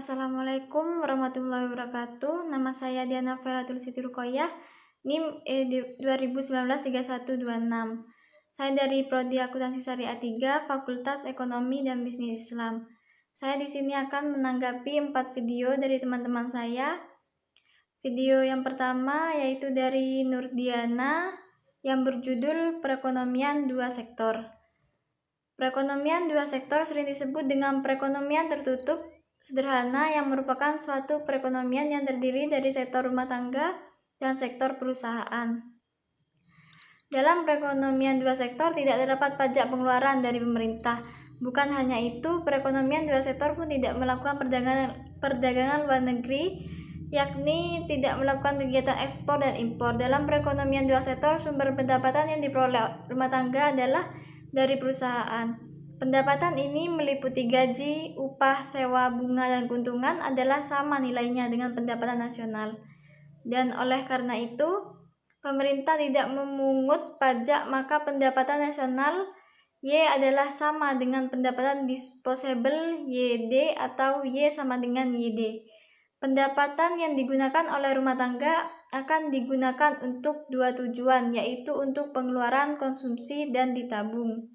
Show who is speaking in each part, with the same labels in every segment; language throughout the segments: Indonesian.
Speaker 1: Assalamualaikum warahmatullahi wabarakatuh. Nama saya Diana Feratul Siti Ruqayyah, NIM 20193126. Saya dari Prodi Akuntansi Syariah 3, Fakultas Ekonomi dan Bisnis Islam. Saya di sini akan menanggapi 4 video dari teman-teman saya. Video yang pertama yaitu dari Nurdiana yang berjudul Perekonomian Dua Sektor. Perekonomian dua sektor sering disebut dengan perekonomian tertutup sederhana yang merupakan suatu perekonomian yang terdiri dari sektor rumah tangga dan sektor perusahaan. Dalam perekonomian dua sektor tidak terdapat pajak pengeluaran dari pemerintah. Bukan hanya itu, perekonomian dua sektor pun tidak melakukan perdagangan luar negeri, yakni tidak melakukan kegiatan ekspor dan impor. Dalam perekonomian dua sektor, sumber pendapatan yang diperoleh rumah tangga adalah dari perusahaan. Pendapatan ini meliputi gaji, upah, sewa, bunga, dan keuntungan adalah sama nilainya dengan pendapatan nasional. Dan oleh karena itu, pemerintah tidak memungut pajak, maka pendapatan nasional Y adalah sama dengan pendapatan disposable YD atau Y sama dengan YD. Pendapatan yang digunakan oleh rumah tangga akan digunakan untuk dua tujuan, yaitu untuk pengeluaran, konsumsi, dan ditabung.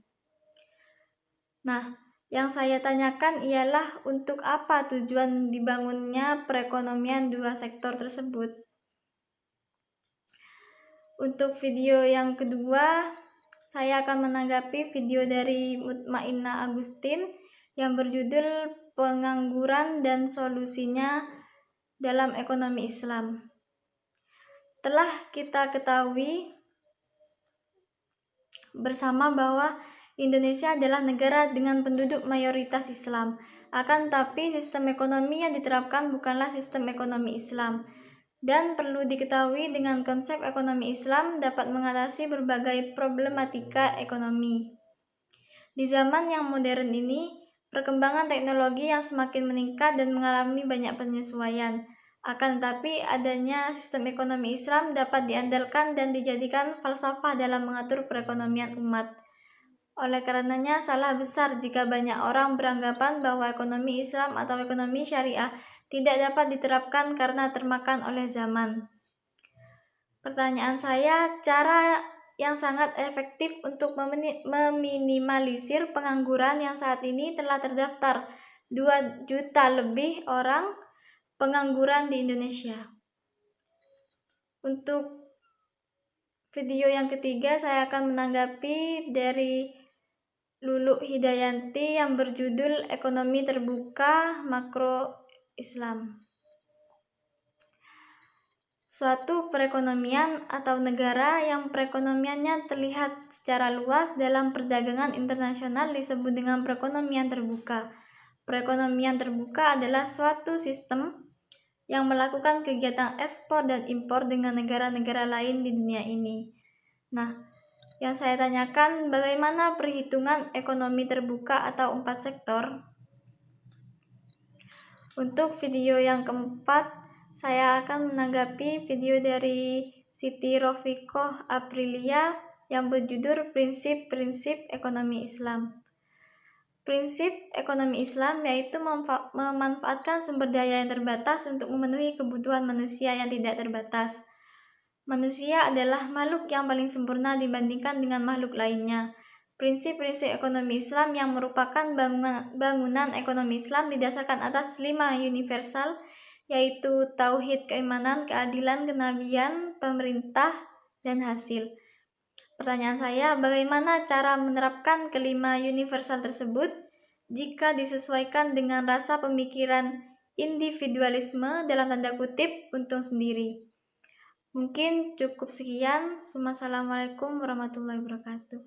Speaker 1: Nah, yang saya tanyakan ialah untuk apa tujuan dibangunnya perekonomian dua sektor tersebut. Untuk video yang kedua, saya akan menanggapi video dari Mutmainah Agustin yang berjudul Pengangguran dan Solusinya dalam Ekonomi Islam. Telah kita ketahui bersama bahwa Indonesia adalah negara dengan penduduk mayoritas Islam. Akan tetapi sistem ekonomi yang diterapkan bukanlah sistem ekonomi Islam. Dan perlu diketahui dengan konsep ekonomi Islam dapat mengatasi berbagai problematika ekonomi. Di zaman yang modern ini, perkembangan teknologi yang semakin meningkat dan mengalami banyak penyesuaian. Akan tetapi adanya sistem ekonomi Islam dapat diandalkan dan dijadikan falsafah dalam mengatur perekonomian umat. Oleh karenanya salah besar jika banyak orang beranggapan bahwa ekonomi Islam atau ekonomi syariah tidak dapat diterapkan karena termakan oleh zaman. Pertanyaan saya, cara yang sangat efektif untuk meminimalisir pengangguran yang saat ini telah terdaftar 2 juta lebih orang pengangguran di Indonesia. Untuk video yang ketiga saya akan menanggapi dari Lulu Hidayanti yang berjudul Ekonomi Terbuka Makro Islam. Suatu perekonomian atau negara yang perekonomiannya terlihat secara luas dalam perdagangan internasional disebut dengan perekonomian terbuka. Perekonomian terbuka adalah suatu sistem yang melakukan kegiatan ekspor dan impor dengan negara-negara lain di dunia ini. Nah, yang saya tanyakan, bagaimana perhitungan ekonomi terbuka atau 4 sektor? Untuk video yang keempat, saya akan menanggapi video dari Siti Rofiqoh Aprilia yang berjudul Prinsip-Prinsip Ekonomi Islam. Prinsip ekonomi Islam yaitu memanfaatkan sumber daya yang terbatas untuk memenuhi kebutuhan manusia yang tidak terbatas. Manusia adalah makhluk yang paling sempurna dibandingkan dengan makhluk lainnya. Prinsip-prinsip ekonomi Islam yang merupakan bangunan ekonomi Islam didasarkan atas 5 universal, yaitu tauhid, keimanan, keadilan, kenabian, pemerintah, dan hasil. Pertanyaan saya, bagaimana cara menerapkan kelima universal tersebut jika disesuaikan dengan rasa pemikiran individualisme dalam tanda kutip untung sendiri? Mungkin cukup sekian. Wassalamualaikum warahmatullahi wabarakatuh.